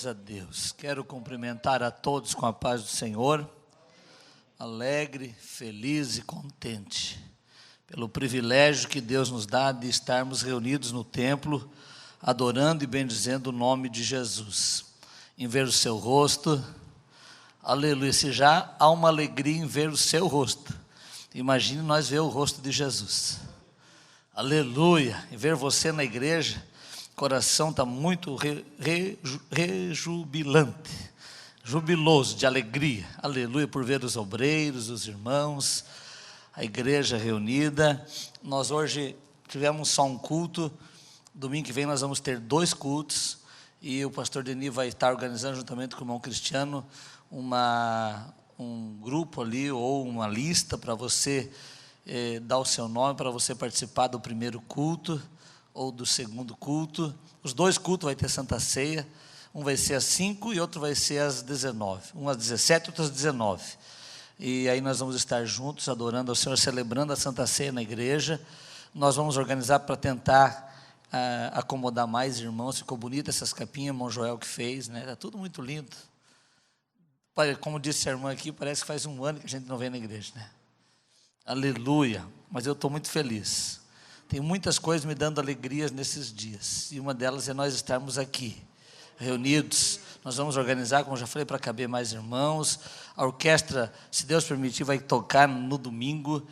Glórias a Deus. Quero cumprimentar a todos com a paz do Senhor, alegre, feliz e contente, pelo privilégio que Deus nos dá de estarmos reunidos no templo, adorando e bendizendo o nome de Jesus. Em ver o seu rosto, aleluia, se já há uma alegria em ver o seu rosto, imagine nós ver o rosto de Jesus, aleluia, e ver você na igreja. O coração está muito rejubilante, jubiloso de alegria, aleluia, por ver os obreiros, os irmãos, a igreja reunida. Nós hoje tivemos só um culto, domingo que vem nós vamos ter 2 cultos, e o pastor Denis vai estar organizando juntamente com o irmão Cristiano um grupo ali, ou uma lista para você dar o seu nome, para você participar do primeiro culto, ou do segundo culto. Os 2 cultos vai ter Santa Ceia, um vai ser às 5 e outro vai ser às 19, um às 17 e outro às 19, e aí nós vamos estar juntos adorando ao Senhor, celebrando a Santa Ceia na igreja. Nós vamos organizar para tentar acomodar mais irmãos. Ficou bonita essas capinhas, irmão Joel que fez, né? Está tudo muito lindo, como disse a irmã aqui, parece que faz um ano que a gente não vem na igreja, né? Aleluia, mas eu estou muito feliz. Tem muitas coisas me dando alegrias nesses dias, e uma delas é nós estarmos aqui, reunidos. Nós vamos organizar, como já falei, para caber mais irmãos. A orquestra, se Deus permitir, vai tocar no domingo,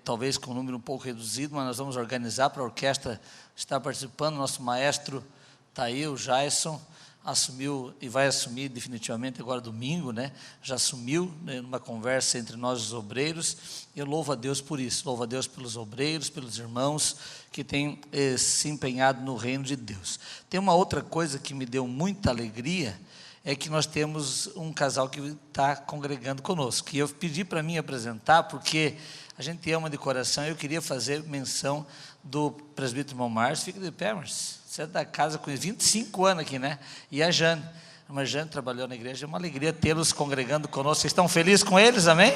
talvez com um número um pouco reduzido, mas nós vamos organizar para a orquestra estar participando. Nosso maestro está aí, o Jason, assumiu e vai assumir definitivamente agora domingo, né? Já assumiu, né, numa conversa entre nós os obreiros. Eu louvo a Deus por isso, louvo a Deus pelos obreiros, pelos irmãos que têm se empenhado no reino de Deus. Tem uma outra coisa que me deu muita alegria, é que nós temos um casal que está congregando conosco, e eu pedi para mim apresentar, porque a gente ama de coração. Eu queria fazer menção do presbítero irmão Márcio. Fica de pé, Márcio. Você é da casa com 25 anos aqui, né? E a Jane. A Jane trabalhou na igreja. É uma alegria tê-los congregando conosco. Vocês estão felizes com eles, amém?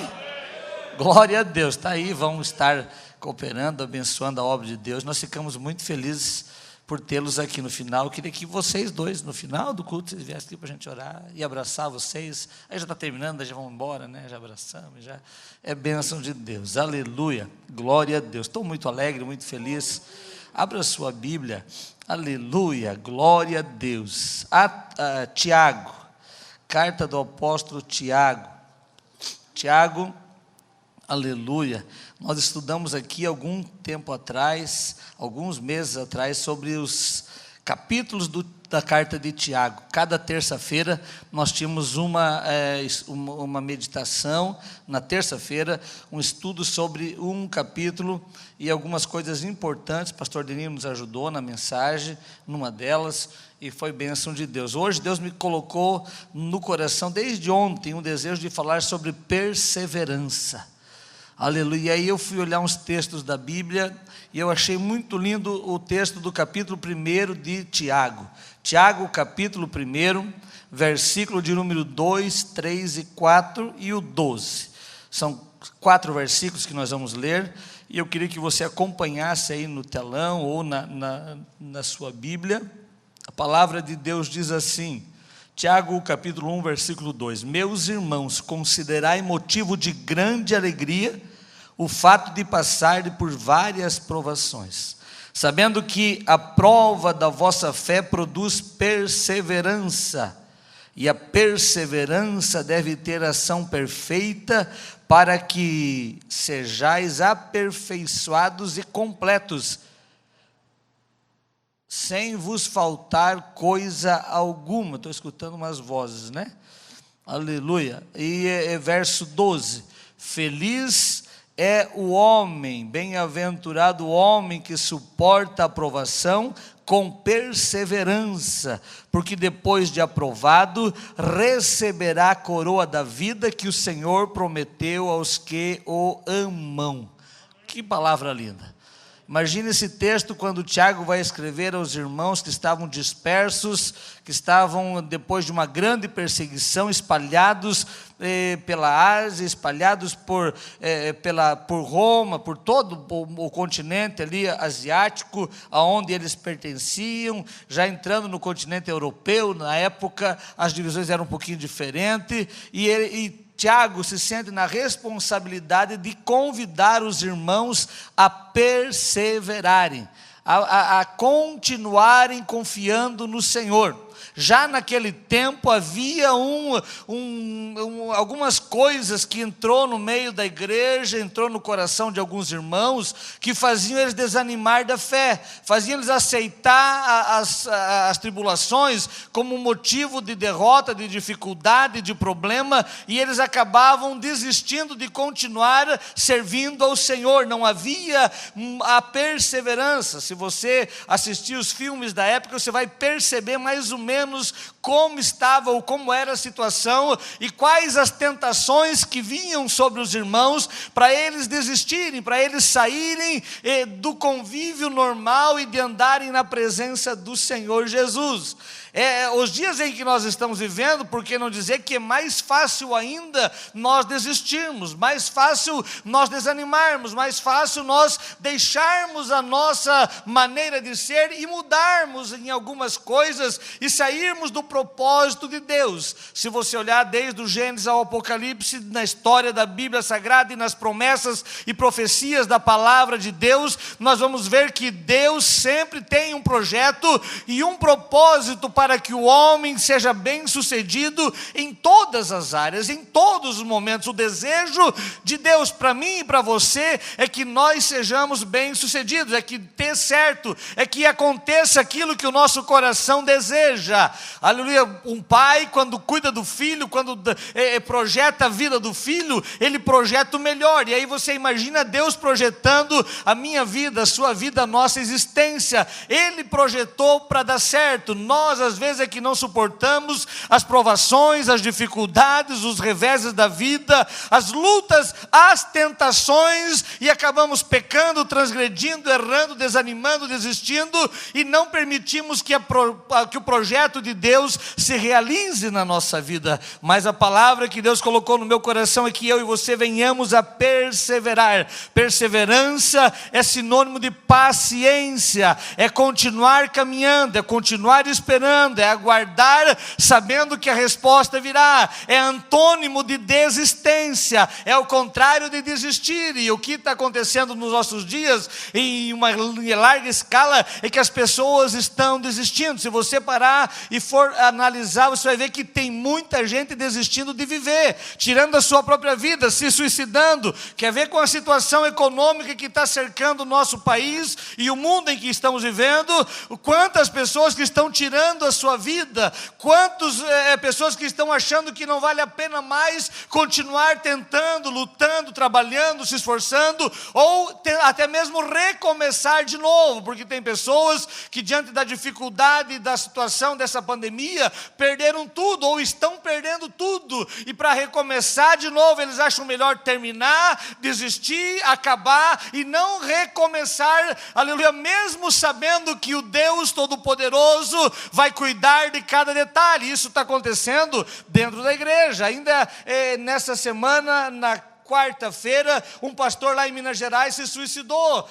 Glória a Deus. Está aí, vão estar cooperando, abençoando a obra de Deus. Nós ficamos muito felizes por tê-los aqui no final. Eu queria que vocês dois, no final do culto, vocês viessem aqui para a gente orar e abraçar vocês. Aí já está terminando, já vamos embora, né? Já abraçamos, já é bênção de Deus, aleluia, glória a Deus. Estou muito alegre, muito feliz. Abra a sua Bíblia, aleluia, glória a Deus. Tiago, carta do apóstolo Tiago. Tiago, aleluia. Nós estudamos aqui algum tempo atrás, alguns meses atrás, sobre os capítulos da carta de Tiago. Cada terça-feira nós tínhamos uma meditação, na terça-feira, um estudo sobre um capítulo e algumas coisas importantes. O pastor Denis nos ajudou na mensagem, numa delas, e foi bênção de Deus. Hoje Deus me colocou no coração, desde ontem, um desejo de falar sobre perseverança. Aleluia. E aí eu fui olhar uns textos da Bíblia, e eu achei muito lindo o texto do capítulo 1 de Tiago. Tiago, capítulo 1, versículo de número 2, 3 e 4 e o 12. São 4 versículos que nós vamos ler, e eu queria que você acompanhasse aí no telão ou na sua Bíblia. A palavra de Deus diz assim, Tiago, capítulo 1, versículo 2: Meus irmãos, considerai motivo de grande alegria o fato de passar por várias provações, sabendo que a prova da vossa fé produz perseverança, e a perseverança deve ter ação perfeita, para que sejais aperfeiçoados e completos, sem vos faltar coisa alguma. Estou escutando umas vozes, né? Aleluia. E verso 12: Feliz é o homem, bem-aventurado o homem que suporta a provação com perseverança, porque depois de aprovado, receberá a coroa da vida que o Senhor prometeu aos que o amam. Que palavra linda! Imagine esse texto quando Tiago vai escrever aos irmãos que estavam dispersos, que estavam, depois de uma grande perseguição, espalhados pela Ásia, espalhados por Roma, por todo o continente ali asiático, aonde eles pertenciam, já entrando no continente europeu. Na época as divisões eram um pouquinho diferentes, e Tiago se sente na responsabilidade de convidar os irmãos a perseverarem, a continuarem confiando no Senhor. Já naquele tempo havia algumas coisas que entrou no meio da igreja, entrou no coração de alguns irmãos, que faziam eles desanimar da fé, faziam eles aceitar as tribulações como motivo de derrota, de dificuldade, de problema, e eles acabavam desistindo de continuar servindo ao Senhor. Não havia a perseverança. Se você assistir os filmes da época, você vai perceber mais ou menos como estava ou como era a situação e quais as tentações que vinham sobre os irmãos para eles desistirem, para eles saírem do convívio normal e de andarem na presença do Senhor Jesus. Os dias em que nós estamos vivendo, por que não dizer que é mais fácil ainda nós desistirmos, mais fácil nós desanimarmos, mais fácil nós deixarmos a nossa maneira de ser e mudarmos em algumas coisas e sairmos do propósito de Deus. Se você olhar desde o Gênesis ao Apocalipse, na história da Bíblia Sagrada e nas promessas e profecias da palavra de Deus, nós vamos ver que Deus sempre tem um projeto e um propósito para que o homem seja bem-sucedido em todas as áreas, em todos os momentos. O desejo de Deus para mim e para você é que nós sejamos bem-sucedidos, é que dê certo, é que aconteça aquilo que o nosso coração deseja. Aleluia. Um pai, quando cuida do filho, quando projeta a vida do filho, ele projeta o melhor. E aí você imagina Deus projetando a minha vida, a sua vida, a nossa existência. Ele projetou para dar certo. Nós, às vezes, é que não suportamos as provações, as dificuldades, os reveses da vida, as lutas, as tentações, e acabamos pecando, transgredindo, errando, desanimando, desistindo, e não permitimos que o projeto de Deus se realize na nossa vida. Mas a palavra que Deus colocou no meu coração é que eu e você venhamos a perseverar. Perseverança é sinônimo de paciência, é continuar caminhando, é continuar esperando, é aguardar sabendo que a resposta virá. É antônimo de desistência, é o contrário de desistir. E o que está acontecendo nos nossos dias, em uma larga escala, é que as pessoas estão desistindo. Se você parar e for analisar, você vai ver que tem muita gente desistindo de viver, tirando a sua própria vida, se suicidando. Quer ver com a situação econômica que está cercando o nosso país e o mundo em que estamos vivendo? Quantas pessoas que estão tirando a sua vida, quantas pessoas que estão achando que não vale a pena mais continuar tentando, lutando, trabalhando, se esforçando, ou até mesmo recomeçar de novo, porque tem pessoas que, diante da dificuldade da situação dessa pandemia, perderam tudo ou estão perdendo tudo, e para recomeçar de novo eles acham melhor terminar, desistir, acabar e não recomeçar, aleluia, mesmo sabendo que o Deus Todo-Poderoso vai cuidar de cada detalhe. Isso está acontecendo dentro da igreja. Ainda nessa semana, na quarta-feira, um pastor lá em Minas Gerais se suicidou.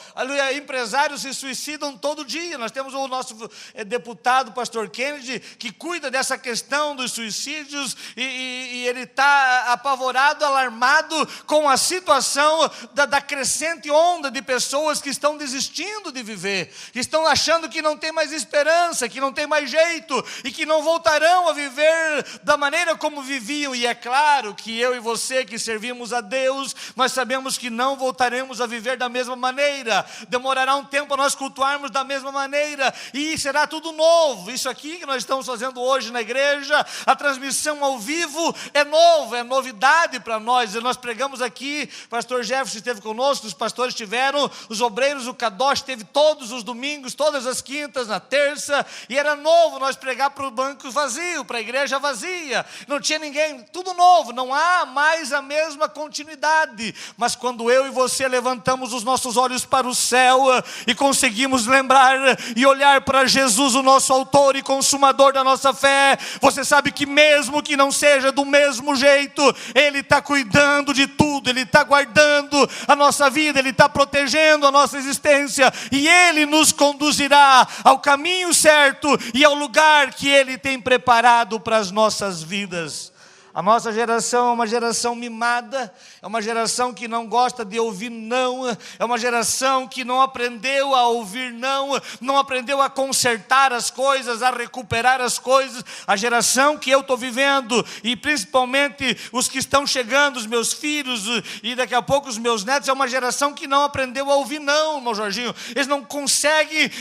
Empresários se suicidam todo dia. Nós temos o nosso deputado, pastor Kennedy, que cuida dessa questão dos suicídios, e ele está apavorado, alarmado com a situação da crescente onda de pessoas que estão desistindo de viver, que estão achando que não tem mais esperança, que não tem mais jeito, e que não voltarão a viver da maneira como viviam. E é claro que eu e você que servimos a Deus, nós sabemos que não voltaremos a viver da mesma maneira. Demorará um tempo a nós cultuarmos da mesma maneira, e será tudo novo. Isso aqui que nós estamos fazendo hoje na igreja, a transmissão ao vivo, é novo, é novidade para nós. E nós pregamos aqui, pastor Jefferson esteve conosco, os pastores estiveram, os obreiros, o Kadosh esteve todos os domingos, todas as quintas, na terça, e era novo nós pregar para o banco vazio, para a igreja vazia, não tinha ninguém, tudo novo, não há mais a mesma continuidade. eternidade. Mas quando eu e você levantamos os nossos olhos para o céu e conseguimos lembrar e olhar para Jesus, o nosso autor e consumador da nossa fé, você sabe que mesmo que não seja do mesmo jeito, Ele está cuidando de tudo, Ele está guardando a nossa vida, Ele está protegendo a nossa existência, e Ele nos conduzirá ao caminho certo e ao lugar que Ele tem preparado para as nossas vidas. A nossa geração é uma geração mimada, é uma geração que não gosta de ouvir não, é uma geração que não aprendeu a ouvir não aprendeu a consertar as coisas, a recuperar as coisas. A geração que eu estou vivendo, e principalmente os que estão chegando, os meus filhos e daqui a pouco os meus netos, é uma geração que não aprendeu a ouvir não, meu Jorginho. Eles não conseguem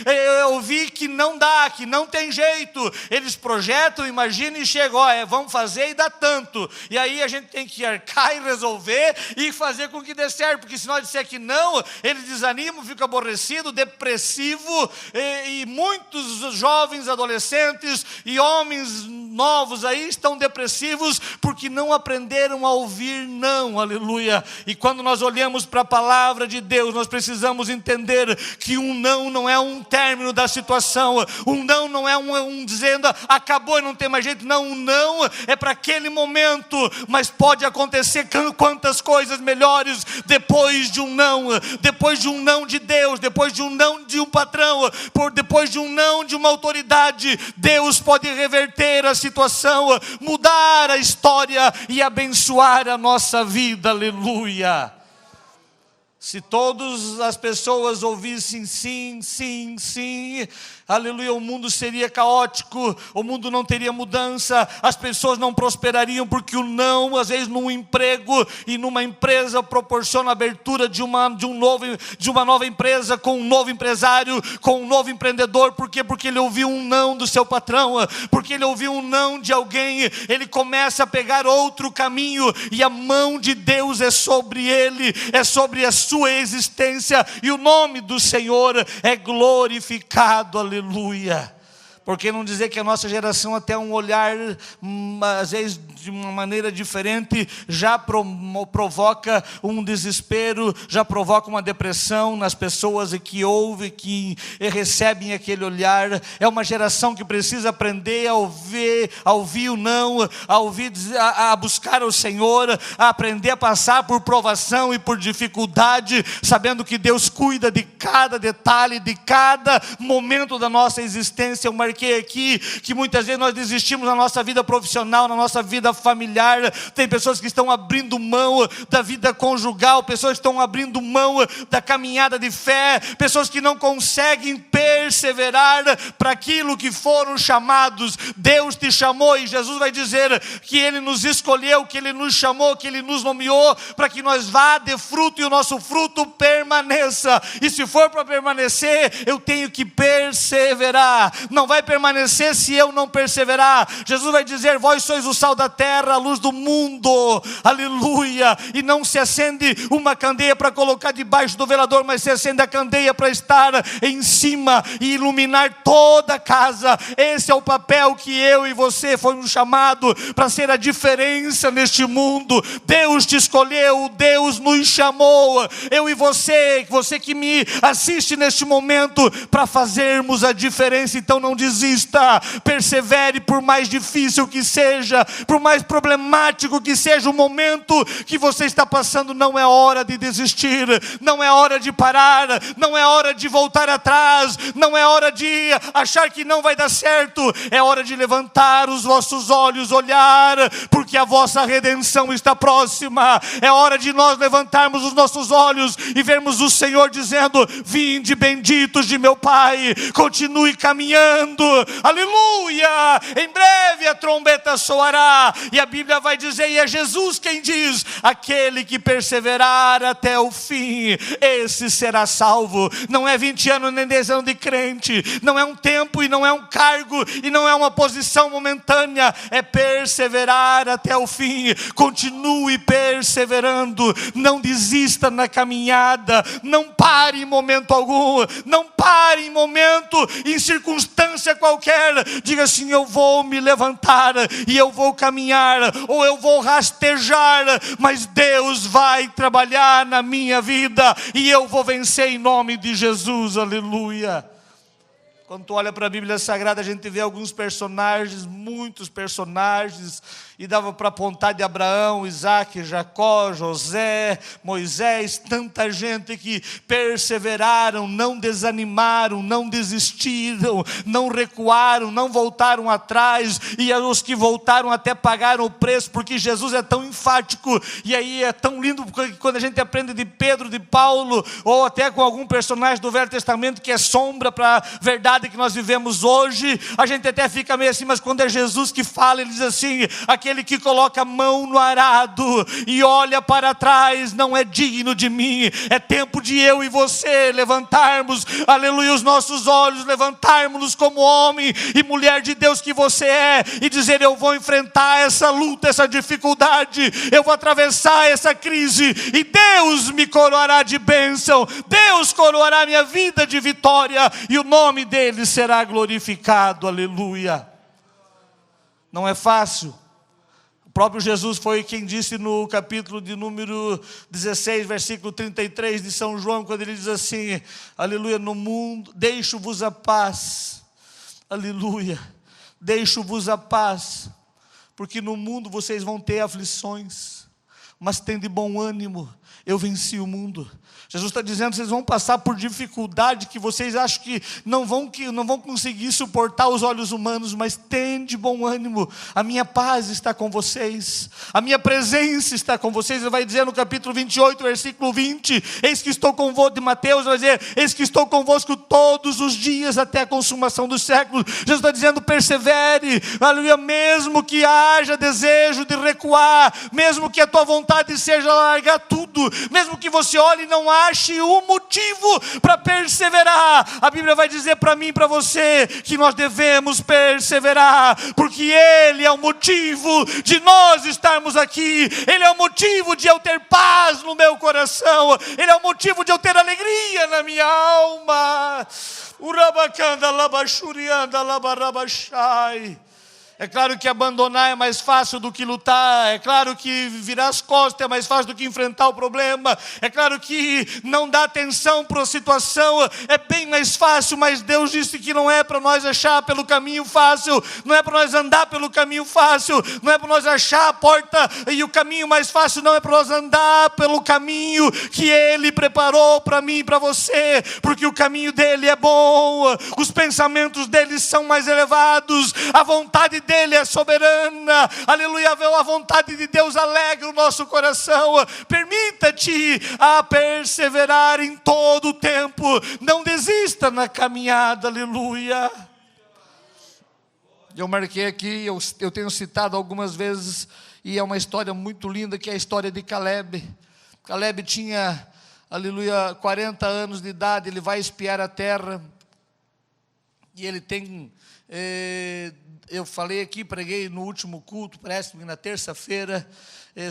ouvir que não dá, que não tem jeito. Eles projetam, imaginam e chegam, vamos fazer e dá tanto. E aí a gente tem que arcar e resolver e fazer com que dê certo, porque se nós disser que não, eles desanimam, ficam aborrecidos, depressivos, e muitos jovens, adolescentes e homens novos aí estão depressivos porque não aprenderam a ouvir não, aleluia. E quando nós olhamos para a palavra de Deus, nós precisamos entender que um não é um término da situação, um não é um dizendo acabou e não tem mais jeito, não, um não é para aquele momento, mas pode acontecer quantas coisas melhores depois de um não de Deus, depois de um não de um patrão, depois de um não de uma autoridade. Deus pode reverter a situação, mudar a história e abençoar a nossa vida, aleluia. Se todas as pessoas ouvissem sim, sim, sim, aleluia, o mundo seria caótico, o mundo não teria mudança, as pessoas não prosperariam, porque o não, às vezes num emprego e numa empresa, proporciona a abertura de uma nova empresa, com um novo empresário, com um novo empreendedor. Por quê? Porque ele ouviu um não do seu patrão, porque ele ouviu um não de alguém, ele começa a pegar outro caminho, e a mão de Deus é sobre ele, é sobre a sua existência, e o nome do Senhor é glorificado, aleluia. Por que não dizer que a nossa geração, até um olhar, às vezes de uma maneira diferente, já provoca um desespero, já provoca uma depressão nas pessoas que ouvem, que recebem aquele olhar. É uma geração que precisa aprender a ouvir o não, a buscar o Senhor, a aprender a passar por provação e por dificuldade, sabendo que Deus cuida de cada detalhe, de cada momento da nossa existência. Eu marquei aqui que muitas vezes nós desistimos na nossa vida profissional, na nossa vida familiar. Tem pessoas que estão abrindo mão da vida conjugal, pessoas que estão abrindo mão da caminhada de fé, pessoas que não conseguem perseverar para aquilo que foram chamados. Deus te chamou, e Jesus vai dizer que Ele nos escolheu, que Ele nos chamou, que Ele nos nomeou para que nós vá de fruto, e o nosso fruto permaneça. E se for para permanecer, eu tenho que perseverar. Não vai permanecer se eu não perseverar. Jesus vai dizer: vós sois o sal da terra, a luz do mundo, aleluia. E não se acende uma candeia para colocar debaixo do velador, mas se acende a candeia para estar em cima e iluminar toda a casa. Esse é o papel que eu e você fomos chamados, para ser a diferença neste mundo. Deus te escolheu, Deus nos chamou, eu e você que me assiste neste momento, para fazermos a diferença. Então não desista, persevere, por mais difícil que seja, por mais problemático que seja o momento que você está passando. Não é hora de desistir, não é hora de parar, não é hora de voltar atrás, não é hora de achar que não vai dar certo. É hora de levantar os vossos olhos, olhar, porque a vossa redenção está próxima. É hora de nós levantarmos os nossos olhos e vermos o Senhor dizendo: vinde benditos de meu Pai, continue caminhando, aleluia. Em breve a trombeta soará, e a Bíblia vai dizer, e é Jesus quem diz: aquele que perseverar até o fim, esse será salvo. Não é 20 anos nem 10 anos de crente, não é um tempo e não é um cargo e não é uma posição momentânea, é perseverar até o fim. Continue perseverando, não desista na caminhada, não pare em momento algum, não pare em momento, em circunstância circunstância qualquer, diga assim: eu vou me levantar e eu vou caminhar, ou eu vou rastejar, mas Deus vai trabalhar na minha vida e eu vou vencer em nome de Jesus, aleluia. Quando tu olha para a Bíblia Sagrada, a gente vê alguns personagens, muitos personagens, e dava para apontar de Abraão, Isaac, Jacó, José, Moisés, tanta gente que perseveraram, não desanimaram, não desistiram, não recuaram, não voltaram atrás, e os que voltaram até pagaram o preço, porque Jesus é tão enfático, e aí é tão lindo quando a gente aprende de Pedro, de Paulo, ou até com algum personagem do Velho Testamento que é sombra para a verdade que nós vivemos hoje, a gente até fica meio assim, mas quando é Jesus que fala, ele diz assim: aquele que coloca a mão no arado e olha para trás não é digno de mim. É tempo de eu e você levantarmos, aleluia, os nossos olhos, levantarmos-nos como homem e mulher de Deus que você é, e dizer: eu vou enfrentar essa luta, essa dificuldade, eu vou atravessar essa crise, e Deus me coroará de bênção, Deus coroará minha vida de vitória, e o nome dele será glorificado, aleluia. Não é fácil. O próprio Jesus foi quem disse no capítulo de número 16, versículo 33 de São João, quando ele diz assim, aleluia: no mundo, deixo-vos a paz, aleluia, deixo-vos a paz, porque no mundo vocês vão ter aflições, mas tem de bom ânimo, eu venci o mundo. Jesus está dizendo: vocês vão passar por dificuldade que vocês acham que não vão conseguir suportar os olhos humanos, mas tende bom ânimo, a minha paz está com vocês, a minha presença está com vocês. Ele vai dizer no capítulo 28, versículo 20, eis que estou convosco, de Mateus, vai dizer: eis que estou convosco todos os dias até a consumação dos séculos. Jesus está dizendo: persevere, aleluia, mesmo que haja desejo de recuar, mesmo que a tua vontade seja largar tudo, mesmo que você olhe e não ache um motivo para perseverar, a Bíblia vai dizer para mim e para você que nós devemos perseverar, porque Ele é o motivo de nós estarmos aqui, Ele é o motivo de eu ter paz no meu coração, Ele é o motivo de eu ter alegria na minha alma. Urabacanda labachurianda labarabachai. É claro que abandonar é mais fácil do que lutar, é claro que virar as costas é mais fácil do que enfrentar o problema, é claro que não dar atenção para a situação é bem mais fácil, mas Deus disse que não é para nós achar pelo caminho fácil, não é para nós andar pelo caminho fácil, não é para nós achar a porta e o caminho mais fácil, não, é para nós andar pelo caminho que Ele preparou para mim e para você, porque o caminho dEle é bom, os pensamentos dEle são mais elevados, a vontade dEle é soberana, aleluia, a vontade de Deus alegra o nosso coração. Permita-te a perseverar em todo o tempo, não desista na caminhada, aleluia. Eu marquei aqui, eu tenho citado algumas vezes, e é uma história muito linda, que é a história de Caleb. Caleb tinha, aleluia, 40 anos de idade, ele vai espiar a terra, e ele tem... eu falei aqui, preguei no último culto, parece-me na terça-feira,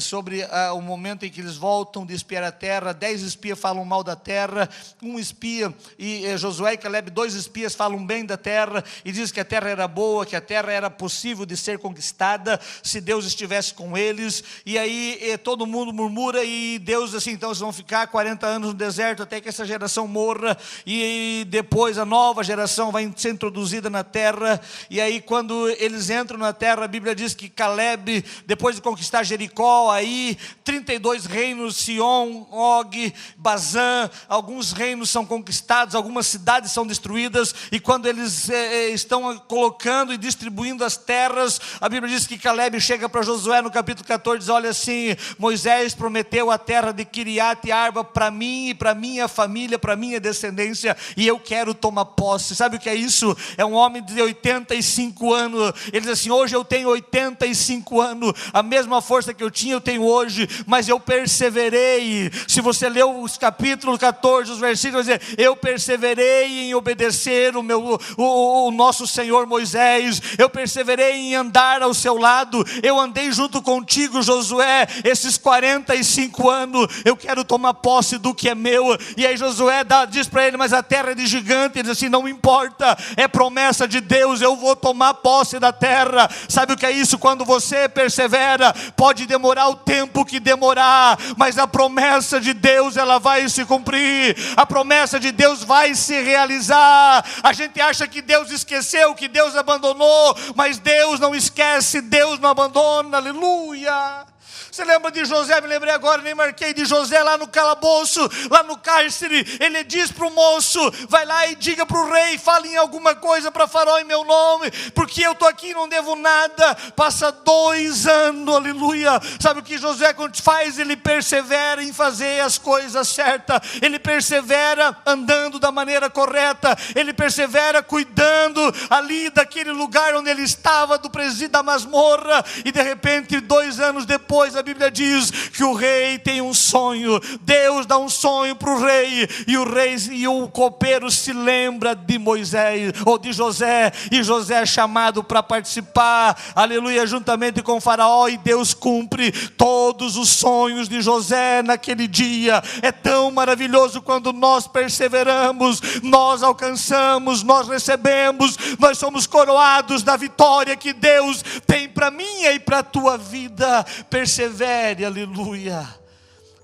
sobre o momento em que eles voltam de espiar a terra. 10 espias falam mal da terra, um espia, e Josué e Caleb, 2 espias falam bem da terra, e diz que a terra era boa, que a terra era possível de ser conquistada, se Deus estivesse com eles, e aí todo mundo murmura, e Deus assim, então eles vão ficar 40 anos no deserto, até que essa geração morra, e depois a nova geração vai ser introduzida na terra, e aí quando eles entram na terra, a Bíblia diz que Caleb, depois de conquistar Jericó, aí 32 reinos, Sion, Og, Bazã, alguns reinos são conquistados, algumas cidades são destruídas, e quando eles estão colocando e distribuindo as terras, a Bíblia diz que Caleb chega para Josué no capítulo 14 e diz: olha assim, Moisés prometeu a terra de Kiriat Arba para mim e para minha família, para minha descendência, e eu quero tomar posse. Sabe o que é isso? É um homem de 85 anos, ele diz assim: hoje eu tenho 85 anos, a mesma força que eu tinha eu tenho hoje, mas eu perseverei. Se você leu os capítulos 14, os versículos, vai dizer: eu perseverei em obedecer o nosso Senhor Moisés, eu perseverei em andar ao seu lado, eu andei junto contigo, Josué, esses 45 anos, eu quero tomar posse do que é meu. E aí Josué diz para ele: mas a terra é de gigante. Ele diz assim: não importa, é promessa de Deus, Deus, eu vou tomar posse da terra. Sabe o que é isso? Quando você persevera, pode demorar o tempo que demorar, mas a promessa de Deus, ela vai se cumprir, a promessa de Deus vai se realizar. A gente acha que Deus esqueceu, que Deus abandonou, mas Deus não esquece, Deus não abandona, aleluia. Você lembra de José? Me lembrei agora, nem marquei, de José lá no calabouço, lá no cárcere. Ele diz para o moço: vai lá e diga para o rei, falem alguma coisa para Faraó em meu nome, porque eu estou aqui e não devo nada. Passa 2 anos, aleluia. Sabe o que José faz? Ele persevera em fazer as coisas certas, ele persevera andando da maneira correta, ele persevera cuidando ali daquele lugar onde ele estava, do presídio da masmorra. E de repente, 2 anos depois, a Bíblia diz que o rei tem um sonho. Deus dá um sonho para o rei, e o copeiro se lembra de Moisés, ou de José, e José é chamado para participar, aleluia, juntamente com Faraó, e Deus cumpre todos os sonhos de José naquele dia. É tão maravilhoso quando nós perseveramos, nós alcançamos, nós recebemos, nós somos coroados da vitória que Deus tem para minha e para a tua vida. Persevere, aleluia.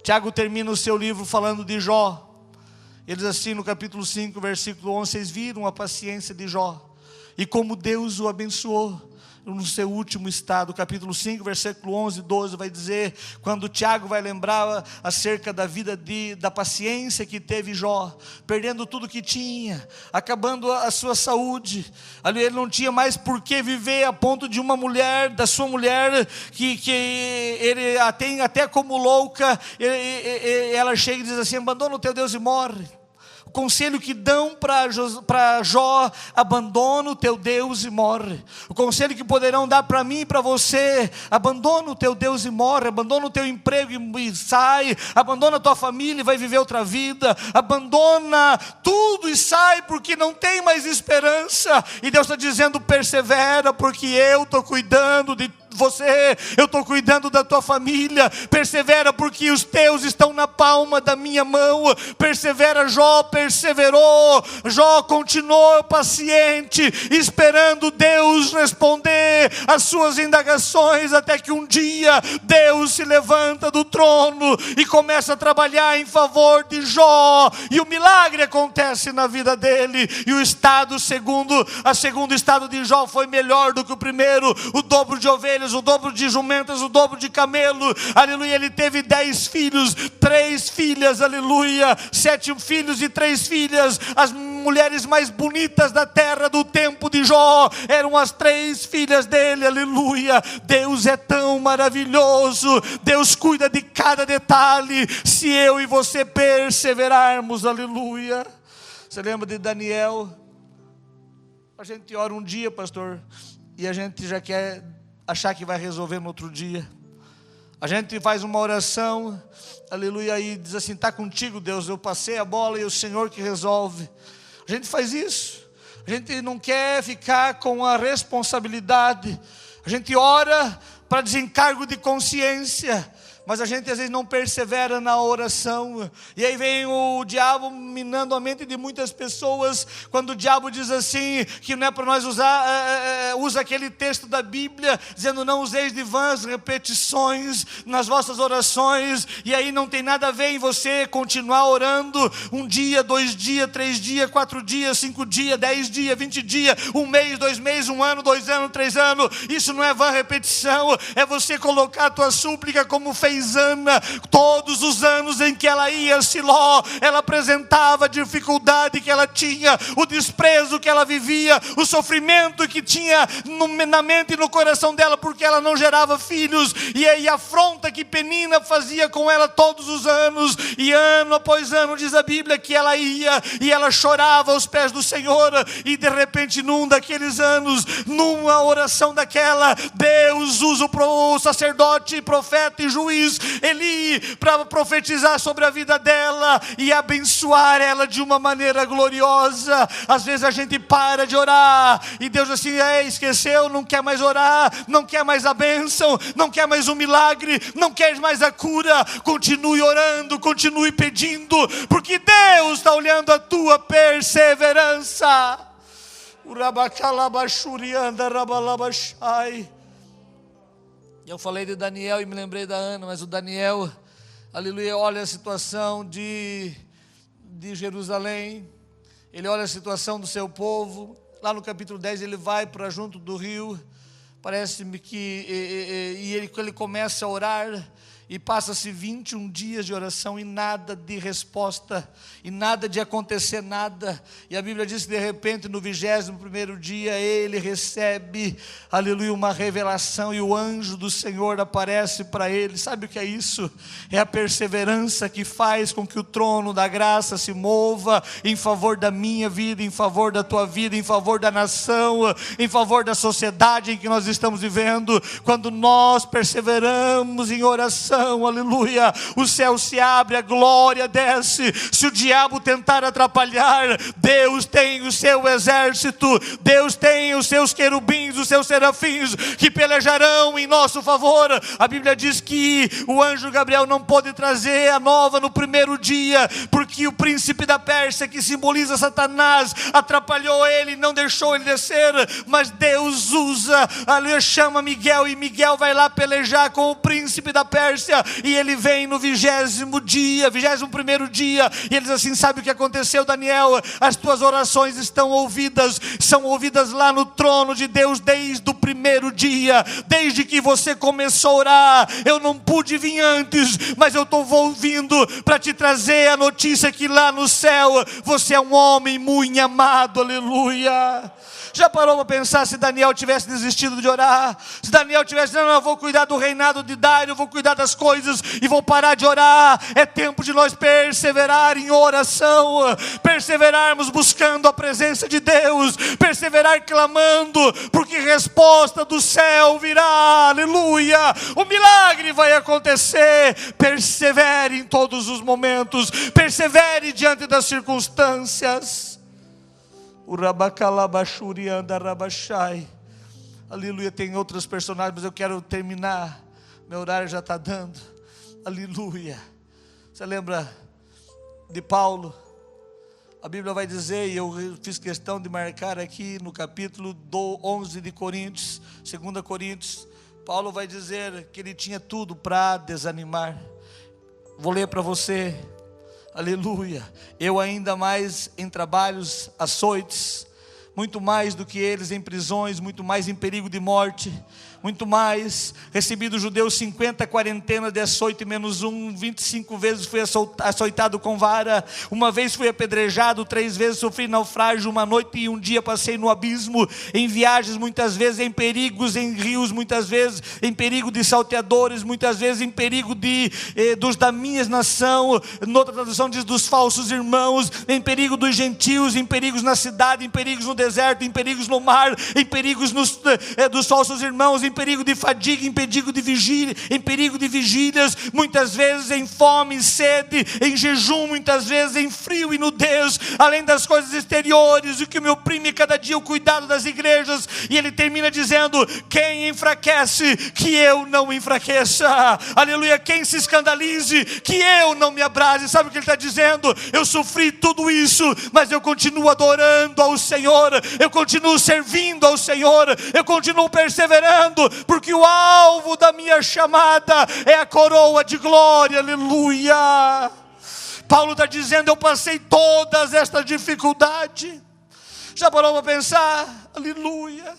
Tiago termina o seu livro falando de Jó. Ele diz assim no capítulo 5, versículo 11: vocês viram a paciência de Jó e como Deus o abençoou no seu último estado. Capítulo 5, versículo 11 e 12 vai dizer, quando Tiago vai lembrar acerca da vida da paciência que teve Jó, perdendo tudo que tinha, acabando a sua saúde, ali ele não tinha mais por que viver, a ponto de uma mulher, da sua mulher, que ele a tem até como louca, ela chega e diz assim: abandona o teu Deus e morre. O conselho que dão para Jó: abandona o teu Deus e morre. O conselho que poderão dar para mim e para você: abandona o teu Deus e morre. Abandona o teu emprego e sai. Abandona a tua família e vai viver outra vida. Abandona tudo e sai, porque não tem mais esperança. E Deus está dizendo: persevera, porque eu estou cuidando de você, eu estou cuidando da tua família. Persevera, porque os teus estão na palma da minha mão. Persevera. Jó perseverou, Jó continuou paciente, esperando Deus responder às suas indagações, até que um dia Deus se levanta do trono e começa a trabalhar em favor de Jó, e o milagre acontece na vida dele. E o segundo estado de Jó foi melhor do que o primeiro: o dobro de ovelhas, o dobro de jumentas, o dobro de camelo, aleluia. Ele teve 10 filhos, 3 filhas, aleluia, 7 filhos e 3 filhas. As mulheres mais bonitas da terra do tempo de Jó eram as 3 filhas dele, aleluia. Deus é tão maravilhoso, Deus cuida de cada detalhe, se eu e você perseverarmos, aleluia. Você lembra de Daniel? A gente ora um dia, pastor, e a gente já quer achar que vai resolver no outro dia. A gente faz uma oração, aleluia, e diz assim: está contigo, Deus, eu passei a bola e é o Senhor que resolve. A gente faz isso. A gente não quer ficar com a responsabilidade. A gente ora para desencargo de consciência, mas a gente às vezes não persevera na oração. E aí vem o diabo minando a mente de muitas pessoas, quando o diabo diz assim, que não é para nós usa aquele texto da Bíblia, dizendo: não useis de vãs repetições nas vossas orações. E aí não tem nada a ver em você continuar orando 1 dia, 2 dias, 3 dias, 4 dias, 5 dias, 10 dias, 20 dias, 1 mês, 2 meses, 1 ano, 2 anos, 3 anos. Isso não é vã repetição, é você colocar a tua súplica como fez Ana. Todos os anos em que ela ia a Siló, ela apresentava a dificuldade que ela tinha, o desprezo que ela vivia, o sofrimento que tinha na mente e no coração dela, porque ela não gerava filhos, e a afronta que Penina fazia com ela todos os anos. E ano após ano diz a Bíblia que ela ia e ela chorava aos pés do Senhor. E de repente, num daqueles anos, numa oração daquela, Deus usa o sacerdote, profeta e juiz Eli para profetizar sobre a vida dela e abençoar ela de uma maneira gloriosa. Às vezes a gente para de orar e Deus assim: esqueceu, não quer mais orar, não quer mais a bênção, não quer mais o milagre, não quer mais a cura. Continue orando, continue pedindo, porque Deus está olhando a tua perseverança. Eu falei de Daniel e me lembrei da Ana, mas o Daniel, aleluia, olha a situação de Jerusalém, ele olha a situação do seu povo. Lá no capítulo 10 ele vai para junto do rio, parece-me que ele começa a orar, e passa-se 21 dias de oração e nada de resposta, e nada de acontecer nada. E a Bíblia diz que de repente no 21º dia ele recebe, aleluia, uma revelação, e o anjo do Senhor aparece para ele. Sabe o que é isso? É a perseverança que faz com que o trono da graça se mova em favor da minha vida, em favor da tua vida, em favor da nação, em favor da sociedade em que nós estamos vivendo. Quando nós perseveramos em oração, aleluia, o céu se abre, a glória desce. Se o diabo tentar atrapalhar, Deus tem o seu exército, Deus tem os seus querubins, os seus serafins, que pelejarão em nosso favor. A Bíblia diz que o anjo Gabriel não pôde trazer a nova no primeiro dia, porque o príncipe da Pérsia, que simboliza Satanás, atrapalhou ele, não deixou ele descer. Mas Deus usa, aleluia, chama Miguel, e Miguel vai lá pelejar com o príncipe da Pérsia. E ele vem no 21º dia, e ele diz assim: sabe o que aconteceu, Daniel? As tuas orações estão ouvidas, são ouvidas lá no trono de Deus desde o primeiro dia, desde que você começou a orar. Eu não pude vir antes, mas eu estou vindo para te trazer a notícia que lá no céu você é um homem muito amado, aleluia. Já parou para pensar se Daniel tivesse desistido de orar? Se Daniel tivesse dito: não, eu vou cuidar do reinado de Dário, eu vou cuidar das coisas e vou parar de orar. É tempo de nós perseverar em oração, perseverarmos buscando a presença de Deus, perseverar clamando, porque resposta do céu virá, aleluia. O milagre vai acontecer. Persevere em todos os momentos, persevere diante das circunstâncias. Aleluia, tem outros personagens, mas eu quero terminar, meu horário já está dando, aleluia. Você lembra de Paulo? A Bíblia vai dizer, e eu fiz questão de marcar aqui no capítulo 11 de Coríntios, 2 Coríntios, Paulo vai dizer que ele tinha tudo para desanimar. Vou ler para você. Aleluia, eu ainda mais em trabalhos, açoites, muito mais do que eles em prisões, muito mais em perigo de morte, muito mais, recebi dos judeus 50 quarentenas de açoite menos 1, 25 vezes fui açoitado com vara, uma vez fui apedrejado, 3 vezes sofri naufrágio, uma noite e um dia passei no abismo, em viagens muitas vezes, em perigos, em rios muitas vezes, em perigo de salteadores, muitas vezes em perigo dos da minha nação, noutra tradução diz dos falsos irmãos, em perigo dos gentios, em perigos na cidade, em perigos no deserto, em perigos no mar, em perigos dos falsos irmãos, em perigo de fadiga, em perigo de vigílias, muitas vezes em fome, em sede, em jejum, muitas vezes em frio e nudez, além das coisas exteriores, o que me oprime cada dia o cuidado das igrejas. E ele termina dizendo: quem enfraquece, que eu não enfraqueça, aleluia, quem se escandalize, que eu não me abrase. Sabe o que ele está dizendo? Eu sofri tudo isso, mas eu continuo adorando ao Senhor, eu continuo servindo ao Senhor, eu continuo perseverando, porque o alvo da minha chamada é a coroa de glória, aleluia. Paulo está dizendo: eu passei todas estas dificuldades. Já parou para pensar? Aleluia.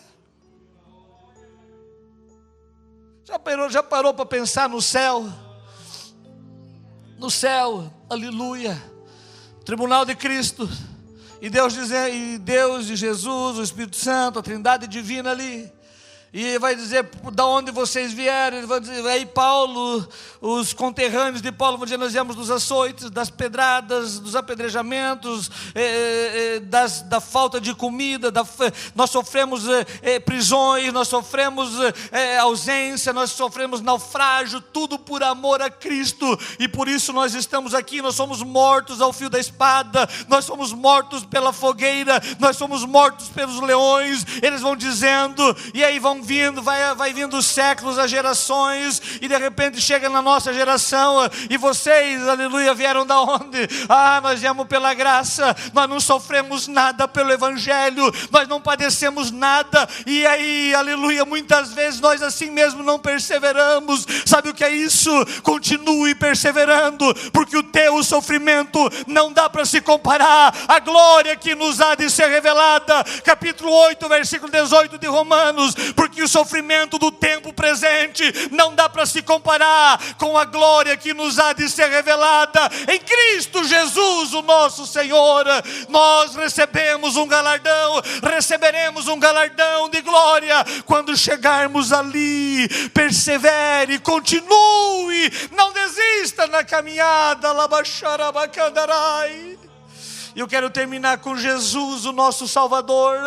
Já parou para pensar no céu? No céu, aleluia, tribunal de Cristo, e Deus e Jesus, o Espírito Santo, a Trindade divina ali. E vai dizer: da onde vocês vieram? Ele vai dizer, aí Paulo, os conterrâneos de Paulo vão dizer: nós viemos dos açoites, das pedradas, dos apedrejamentos, da falta de comida, nós sofremos prisões, nós sofremos ausência, nós sofremos naufrágio, tudo por amor a Cristo, e por isso nós estamos aqui. Nós somos mortos ao fio da espada, nós somos mortos pela fogueira, nós somos mortos pelos leões. Eles vão dizendo, e aí vão vai vindo os séculos, as gerações, e de repente chega na nossa geração, e vocês, aleluia, vieram da onde? Nós viemos pela graça, nós não sofremos nada pelo Evangelho, nós não padecemos nada, e aí, aleluia, muitas vezes nós assim mesmo não perseveramos. Sabe o que é isso? Continue perseverando, porque o teu sofrimento não dá para se comparar à glória que nos há de ser revelada. Capítulo 8, versículo 18 de Romanos: porque o sofrimento do tempo presente não dá para se comparar com a glória que nos há de ser revelada em Cristo Jesus, o nosso Senhor. Nós receberemos um galardão de glória quando chegarmos ali. Persevere, continue, não desista na caminhada. Labaxarabacandarai. E eu quero terminar com Jesus, o nosso Salvador.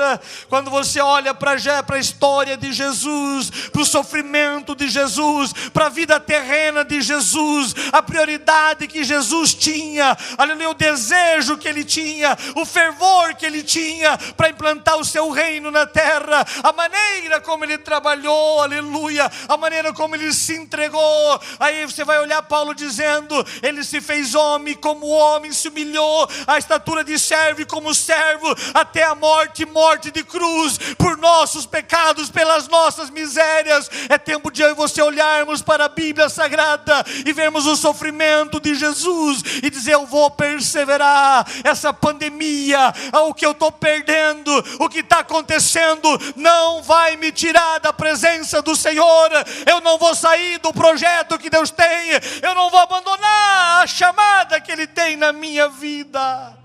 Quando você olha para a história de Jesus, para o sofrimento de Jesus, para a vida terrena de Jesus, a prioridade que Jesus tinha, aleluia, o desejo que Ele tinha, o fervor que Ele tinha para implantar o seu reino na terra, a maneira como Ele trabalhou, aleluia, a maneira como Ele se entregou. Aí você vai olhar Paulo dizendo: Ele se fez homem, como homem se humilhou, a estatura de servo como servo, até a morte de cruz, por nossos pecados, pelas nossas misérias. É tempo de eu e você olharmos para a Bíblia Sagrada e vermos o sofrimento de Jesus e dizer: eu vou perseverar. Essa pandemia, o que eu estou perdendo, o que está acontecendo, não vai me tirar da presença do Senhor. Eu não vou sair do projeto que Deus tem, eu não vou abandonar a chamada que Ele tem na minha vida.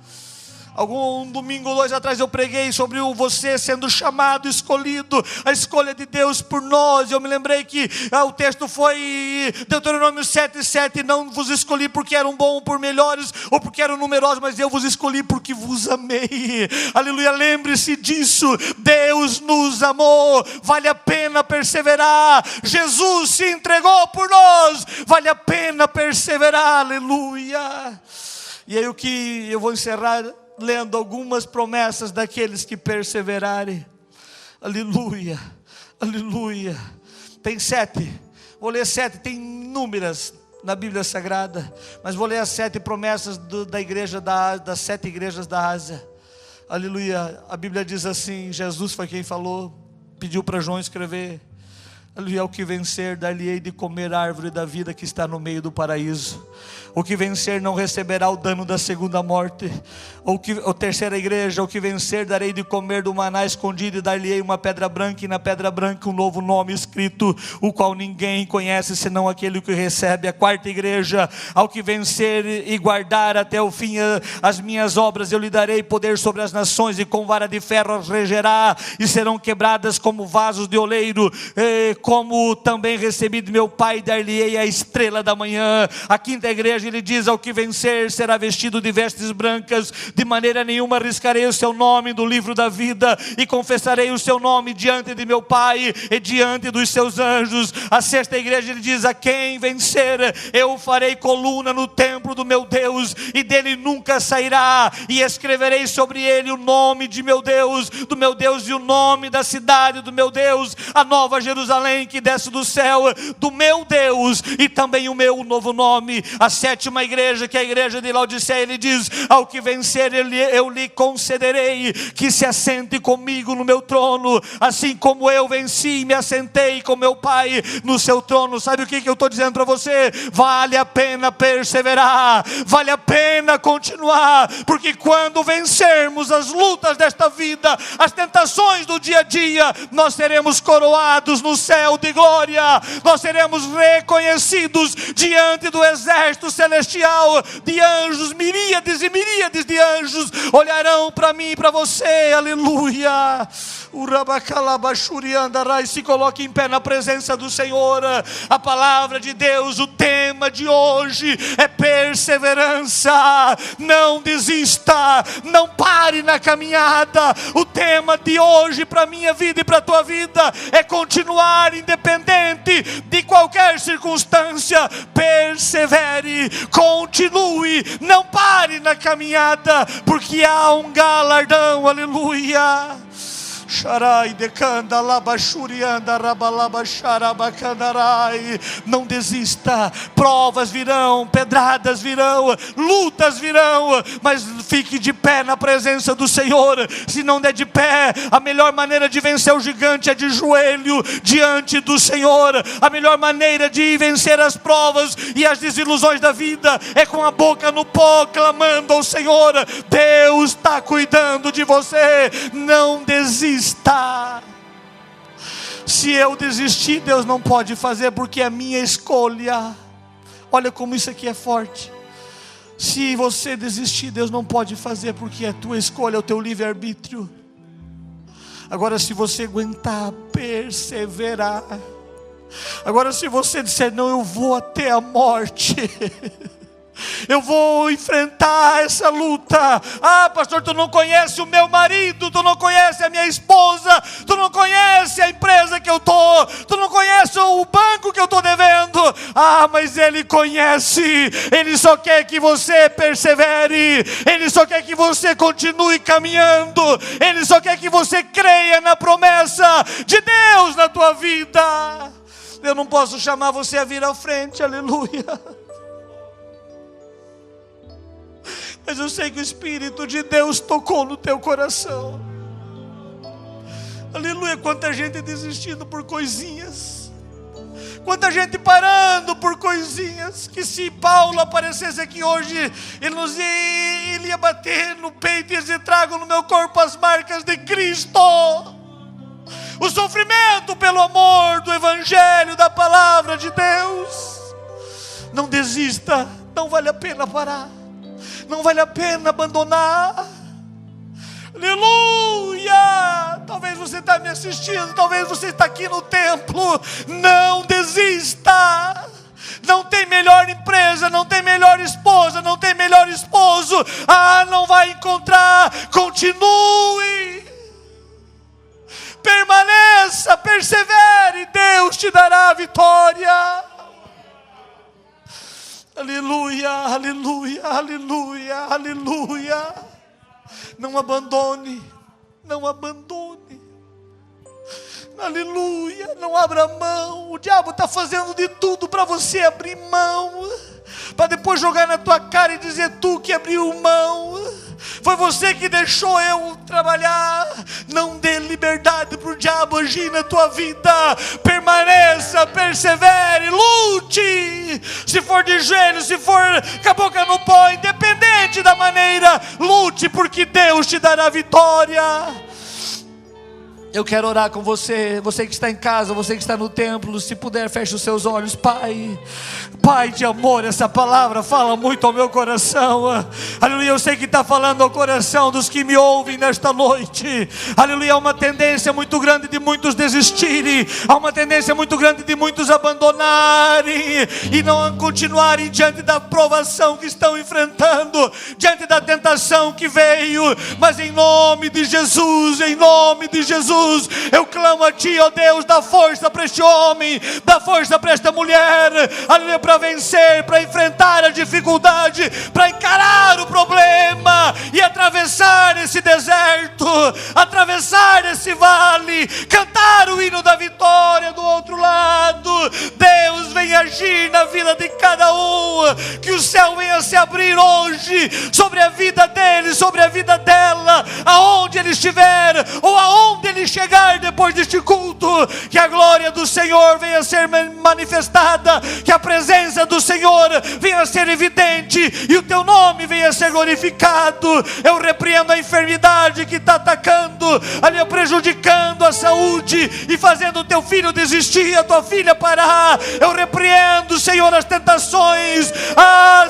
Um domingo ou dois atrás eu preguei sobre você sendo chamado, escolhido, a escolha de Deus por nós. Eu me lembrei que o texto foi Deuteronômio 7:7: não vos escolhi porque eram bons ou por melhores, ou porque eram numerosos, mas eu vos escolhi porque vos amei. Aleluia, lembre-se disso. Deus nos amou, vale a pena perseverar. Jesus se entregou por nós, vale a pena perseverar. Aleluia. E aí eu vou encerrar lendo algumas promessas daqueles que perseverarem. Aleluia, aleluia. Tem 7, vou ler 7, tem inúmeras na Bíblia Sagrada, mas vou ler as 7 promessas da igreja das 7 igrejas da Ásia. Aleluia. A Bíblia diz assim, Jesus foi quem falou, pediu para João escrever: aleluia, ao que vencer, dar-lhe-ei de comer a árvore da vida que está no meio do paraíso. O que vencer não receberá o dano da segunda morte. A terceira igreja: o que vencer, darei de comer do maná escondido, e dar-lhe-ei uma pedra branca, e na pedra branca um novo nome escrito, o qual ninguém conhece senão aquele que recebe. A quarta igreja: ao que vencer e guardar até o fim as minhas obras, eu lhe darei poder sobre as nações, e com vara de ferro as regerá, e serão quebradas como vasos de oleiro. Como também recebi de meu Pai, dar-lhe-ei a estrela da manhã. A quinta igreja, ele diz: ao que vencer será vestido de vestes brancas, de maneira nenhuma arriscarei o seu nome do livro da vida, e confessarei o seu nome diante de meu Pai e diante dos seus anjos. A sexta igreja, ele diz: a quem vencer, eu farei coluna no templo do meu Deus, e dele nunca sairá, e escreverei sobre ele o nome de meu Deus, do meu Deus, e o nome da cidade do meu Deus, a nova Jerusalém que desce do céu, do meu Deus, e também o meu novo nome. A sétima igreja, que é a igreja de Laodiceia, ele diz: ao que vencer, eu lhe concederei que se assente comigo no meu trono, assim como eu venci e me assentei com meu Pai no seu trono. Sabe o que eu estou dizendo para você? Vale a pena perseverar, vale a pena continuar, porque quando vencermos as lutas desta vida, as tentações do dia a dia, nós seremos coroados no céu de glória, nós seremos reconhecidos diante do exército celestial de anjos. Miríades e miríades de anjos olharão para mim e para você. Aleluia. Se coloque em pé na presença do Senhor. A palavra de Deus, o tema de hoje é perseverança. Não desista, não pare na caminhada. O tema de hoje para a minha vida e para a tua vida é continuar independente de qualquer circunstância. Persevere, continue, não pare na caminhada, porque há um galardão. Aleluia. Não desista, provas virão, pedradas virão, lutas virão, mas fique de pé na presença do Senhor. Se não der de pé, a melhor maneira de vencer o gigante é de joelho diante do Senhor. A melhor maneira de vencer as provas e as desilusões da vida é com a boca no pó, clamando ao Senhor. Deus está cuidando de você, não desista. Se eu desistir, Deus não pode fazer, porque é minha escolha. Olha como isso aqui é forte. Se você desistir, Deus não pode fazer, porque é tua escolha, é o teu livre-arbítrio. Agora, se você aguentar, perseverar. Agora, se você disser, não, eu vou até a morte, eu vou enfrentar essa luta. Ah, pastor, tu não conhece o meu marido, tu não conhece a minha esposa, tu não conhece a empresa que eu estou, tu não conhece o banco que eu estou devendo. Ah, mas Ele conhece. Ele só quer que você persevere, Ele só quer que você continue caminhando, Ele só quer que você creia na promessa de Deus na tua vida. Eu não posso chamar você a vir à frente, aleluia, mas eu sei que o Espírito de Deus tocou no teu coração. Aleluia, quanta gente desistindo por coisinhas, quanta gente parando por coisinhas, que se Paulo aparecesse aqui hoje, ele ia bater no peito e dizer, trago no meu corpo as marcas de Cristo. O sofrimento pelo amor do Evangelho, da Palavra de Deus. Não desista, não vale a pena parar, não vale a pena abandonar. Aleluia! Talvez você está me assistindo, talvez você está aqui no templo. Não desista. Não tem melhor empresa, não tem melhor esposa, não tem melhor esposo. Ah, não vai encontrar. Continue. Permaneça, persevere, Deus te dará a vitória. Aleluia, aleluia, aleluia, aleluia. Não abandone, não abandone. Aleluia, não abra mão. O diabo está fazendo de tudo para você abrir mão, para depois jogar na tua cara e dizer, tu que abriu mão, foi você que deixou eu trabalhar. Não dê liberdade para o diabo agir na tua vida. Permaneça, persevere, lute. Se for de joelho, se for com a boca no pó, independente da maneira, lute, porque Deus te dará vitória. Eu quero orar com você, você que está em casa, você que está no templo. Se puder, feche os seus olhos. Pai, Pai de amor, essa palavra fala muito ao meu coração. Aleluia, eu sei que está falando ao coração dos que me ouvem nesta noite. Aleluia, há uma tendência muito grande de muitos desistirem, há uma tendência muito grande de muitos abandonarem e não continuarem diante da provação que estão enfrentando, diante da tentação que veio. Mas em nome de Jesus, em nome de Jesus, eu clamo a Ti, ó Deus, dá força para este homem, dá força para esta mulher, aleluia, para vencer, para enfrentar a dificuldade, para encarar o problema e atravessar esse deserto, atravessar esse vale, cantar o hino da vitória do outro lado. Deus, vem agir na vida de cada um, que o céu venha se abrir hoje sobre a vida dele, sobre a vida dela, aonde ele estiver ou aonde ele chegar depois deste culto. Que a glória do Senhor venha a ser manifestada, que a presença do Senhor venha a ser evidente e o teu nome venha a ser glorificado. Eu repreendo a enfermidade que está atacando, ali prejudicando a saúde e fazendo o teu filho desistir, a tua filha parar. Eu repreendo, Senhor, as tentações,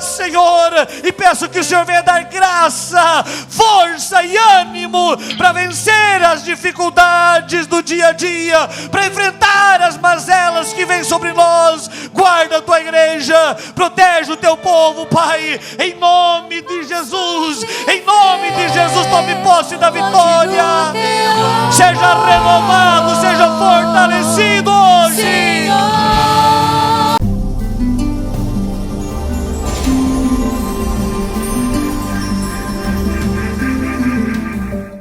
Senhor, e peço que o Senhor venha dar graça, força e ânimo para vencer as dificuldades do dia a dia, para enfrentar as mazelas que vêm sobre nós. Guarda a tua igreja, protege o teu povo, Pai, em nome de Jesus, em nome de Jesus. Tome posse da vitória.